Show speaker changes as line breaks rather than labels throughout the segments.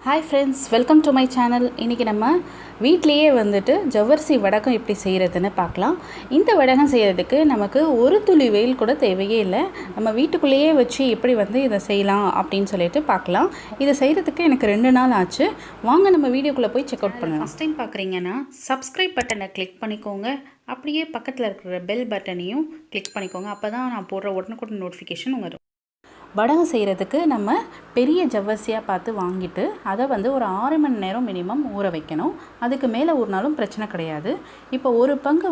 Hi friends, welcome to my channel. இன்னைக்கு நம்ம வீட்லயே வந்துட்டு ஜவ்வரிசி வடகம் எப்படி செய்யறதுன்னு பார்க்கலாம். இந்த வடகம் செய்யிறதுக்கு நமக்கு ஒரு துளி வெயில் கூட தேவையே இல்லை. நம்ம வீட்டுக்குள்ளேயே வச்சு எப்படி வந்து இத செய்யலாம் அப்படினு சொல்லிட்டு பார்க்கலாம். இத செய்யிறதுக்கு எனக்கு 2 நாள் ஆச்சு. வாங்க நம்ம வீடியோக்குள்ள போய் செக் அவுட் பண்ணலாம். ஃபர்ஸ்ட் டைம் பார்க்கறீங்கன்னா subscribe பட்டனை கிளிக் பண்ணிக்கோங்க. அப்படியே பக்கத்துல இருக்கிற பெல் பட்டனையும் கிளிக் பண்ணிக்கோங்க. அப்பதான் நான் போடுற உடனுக்குடன் நோட்டிஃபிகேஷன் உங்களுக்கு வரும். வடகம் செய்கிறதுக்கு நம்ம பெரிய ஜவ்வரிசியாக பார்த்து வாங்கிட்டு அதை வந்து ஒரு 6 மணி நேரம் மினிமம் ஊற வைக்கணும். அதுக்கு மேலே ஊறினாலும் பிரச்சனை கிடையாது. இப்போ ஒரு பங்கு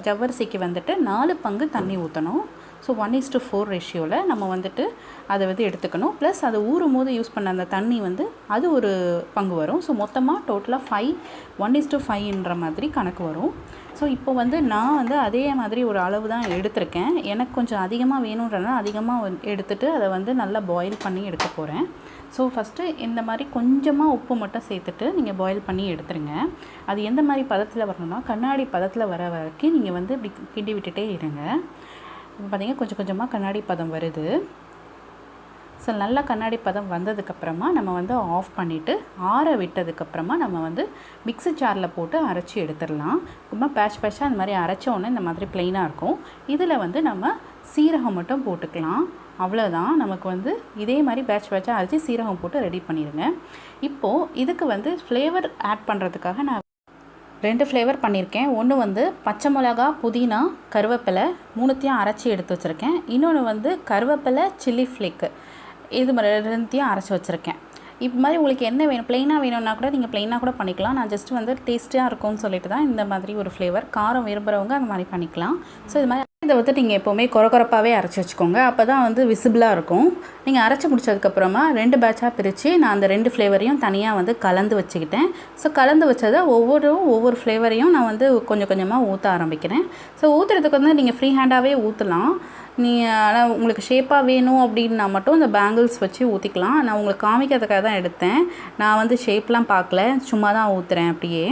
ஜவ்வரிசிக்கு வந்துட்டு 4 பங்கு தண்ணி ஊற்றணும். ஸோ 1:4 ரேஷியோவில் நம்ம வந்துட்டு அதை வந்து எடுத்துக்கணும். ப்ளஸ் அது ஊறும் போது யூஸ் பண்ண அந்த தண்ணி வந்து அது ஒரு பங்கு வரும். ஸோ மொத்தமாக டோட்டலாக 1:5ன்ற மாதிரி கணக்கு வரும். ஸோ இப்போ வந்து நான் வந்து அதே மாதிரி ஒரு அளவு தான் எடுத்திருக்கேன். எனக்கு கொஞ்சம் அதிகமாக வேணுன்றனால அதிகமாக எடுத்துகிட்டு அதை வந்து நல்லா பாயில் பண்ணி எடுக்க போகிறேன். ஸோ ஃபஸ்ட்டு இந்த மாதிரி கொஞ்சமாக உப்பு மட்டும் சேர்த்துட்டு நீங்கள் பாயில் பண்ணி எடுத்துருங்க. அது எந்த மாதிரி பதத்தில் வரணும்னா கண்ணாடி பதத்தில் வர வரைக்கும் நீங்கள் வந்து இப்படி கிண்டி விட்டுட்டே இருங்க. இப்போ பார்த்திங்கன்னா கொஞ்சம் கொஞ்சமாக கண்ணாடி பதம் வருது. ஸோ நல்லா கண்ணாடி பதம் வந்ததுக்கப்புறமா நம்ம வந்து ஆஃப் பண்ணிவிட்டு ஆற விட்டதுக்கப்புறமா நம்ம வந்து மிக்ஸி ஜாரில் போட்டு அரைச்சி எடுத்துடலாம். ரொம்ப பேட்சாக அந்த மாதிரி அரைச்ச உடனே இந்த மாதிரி ப்ளெயினாக இருக்கும். இதில் வந்து நம்ம சீரகம் மட்டும் போட்டுக்கலாம். அவ்வளோதான். நமக்கு வந்து இதே மாதிரி பேட்சாக அரைச்சி சீரகம் போட்டு ரெடி பண்ணிடுங்க. இப்போது இதுக்கு வந்து ஃப்ளேவர் ஆட் பண்ணுறதுக்காக நான் 2 ஃப்ளேவர் பண்ணியிருக்கேன். ஒன்று வந்து பச்சை மிளகா, புதினா, கருவேப்பிலை 3த்தையும் அரைச்சி எடுத்து வச்சுருக்கேன். இன்னொன்று வந்து கருவேப்பிலை, சில்லி ஃப்ளேக்கு இது மாதிரி 2த்தையும் அரைச்சி வச்சுருக்கேன். இப்போ மாதிரி உங்களுக்கு என்ன வேணும், ப்ளெயினாக வேணும்னா கூட நீங்கள் ப்ளெயினாக கூட பண்ணிக்கலாம். நான் ஜஸ்ட் வந்து டேஸ்ட்டாக இருக்கும்னு சொல்லிட்டு தான் இந்த மாதிரி ஒரு ஃப்ளேவர். காரம் விரும்புகிறவங்க அந்த மாதிரி பண்ணிக்கலாம். ஸோ இது மாதிரி இதை வந்து நீங்கள் எப்போவுமே கொரப்பாகவே அரைச்சி வச்சுக்கோங்க. அப்போ தான் வந்து விசிபிளாக இருக்கும். நீங்கள் அரைச்சி முடிச்சதுக்கப்புறமா 2 பேட்சாக பிரித்து நான் அந்த 2 ஃப்ளேவரையும் தனியாக வந்து கலந்து வச்சுக்கிட்டேன். ஸோ கலந்து வச்சதை ஒவ்வொரு ஃப்ளேவரையும் நான் வந்து கொஞ்சம் கொஞ்சமாக ஊற்ற ஆரம்பிக்கிறேன். ஸோ ஊற்றுறதுக்கு வந்து நீங்கள் ஃப்ரீ ஹேண்டாகவே ஊற்றலாம். ஆனால் உங்களுக்கு ஷேப்பாக வேணும் அப்படின்னா மட்டும் இந்த பேங்கிள்ஸ் வச்சு ஊற்றிக்கலாம். நான் உங்களுக்கு காமிக்கிறதுக்காக தான் எடுத்தேன். நான் வந்து ஷேப்லாம் பார்க்கல, சும்மா தான் ஊற்றுறேன். அப்படியே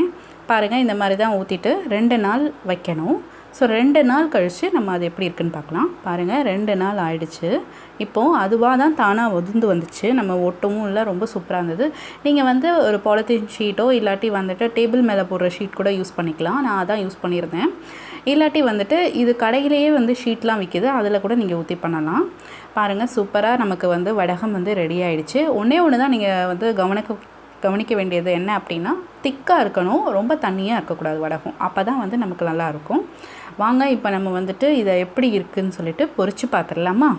பாருங்கள், இந்த மாதிரி தான் ஊற்றிட்டு 2 நாள் வைக்கணும். ஸோ 2 நாள் கழித்து நம்ம அது எப்படி இருக்குன்னு பார்க்கலாம். பாருங்கள், 2 நாள் ஆயிடுச்சு. இப்போது அதுவாக தான் தானாக உதிர்ந்து வந்துச்சு. நம்ம ஒட்டவும் இல்லை, ரொம்ப சூப்பராக இருந்தது. நீங்கள் வந்து ஒரு பாலித்தீன் ஷீட்டோ இல்லாட்டி வந்துட்டு டேபிள் மேலே போடுற ஷீட் கூட யூஸ் பண்ணிக்கலாம். நான் அதான் யூஸ் பண்ணியிருந்தேன். இல்லாட்டி வந்துட்டு இது கடையிலேயே வந்து ஷீட்லாம் விற்கிது, அதில் கூட நீங்கள் ஊற்றி பண்ணலாம். பாருங்கள், சூப்பராக நமக்கு வந்து வடகம் வந்து ரெடி ஆகிடுச்சு. ஒன்று தான் நீங்கள் வந்து கவனிக்க வேண்டியது என்ன அப்படின்னா, திக்காக இருக்கணும், ரொம்ப தண்ணியாக இருக்கக்கூடாது வடகம். அப்போ தான் வந்து நமக்கு நல்லாயிருக்கும். வாங்க இப்போ நம்ம வந்துட்டு இதை எப்படி இருக்குதுன்னு சொல்லிட்டு பொரித்து பார்த்துடலாமா?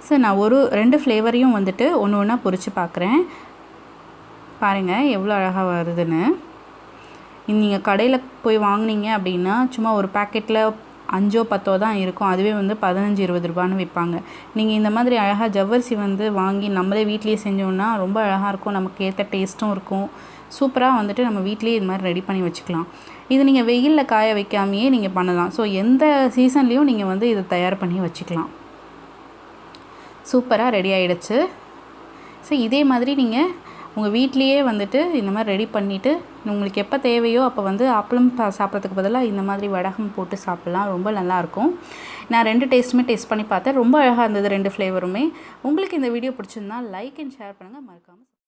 சார் நான் 2 ஃப்ளேவரையும் வந்துட்டு ஒன்று ஒன்றா பொரித்து பார்க்குறேன். பாருங்கள் எவ்வளோ அழகாக வருதுன்னு. நீங்கள் கடையில் போய் வாங்கினீங்க அப்படின்னா சும்மா ஒரு பேக்கெட்டில் 5 10 தான் இருக்கும். அதுவே வந்து 15-20 ரூபான்னு விற்பாங்க. நீங்கள் இந்த மாதிரி அழகாக ஜவ்வரிசி வந்து வாங்கி நம்மளே வீட்லேயே செஞ்சோன்னா ரொம்ப அழகாக இருக்கும். நமக்கு ஏற்ற டேஸ்ட்டும் இருக்கும். சூப்பராக வந்துட்டு நம்ம வீட்லேயே இது மாதிரி ரெடி பண்ணி வச்சுக்கலாம். இது நீங்கள் வெயிலில் காய வைக்காமையே நீங்கள் பண்ணலாம். ஸோ எந்த சீசன்லேயும் நீங்கள் வந்து இதை தயார் பண்ணி வச்சுக்கலாம். சூப்பராக ரெடி ஆகிடுச்சு. ஸோ இதே மாதிரி நீங்கள் உங்கள் வீட்லேயே வந்துட்டு இந்த மாதிரி ரெடி பண்ணிவிட்டு உங்களுக்கு எப்போ தேவையோ அப்போ வந்து அப்பளம் சாப்பிட்றதுக்கு பதிலாக இந்த மாதிரி வடகம் போட்டு சாப்பிட்லாம். ரொம்ப நல்லாயிருக்கும். நான் 2 டேஸ்ட்டுமே டேஸ்ட் பண்ணி பார்த்தேன். ரொம்ப அழகாக இருந்தது 2 ஃப்ளேவருமே. உங்களுக்கு இந்த வீடியோ பிடிச்சிருந்தா லைக் அண்ட் ஷேர் பண்ணுங்கள். மறக்காமல்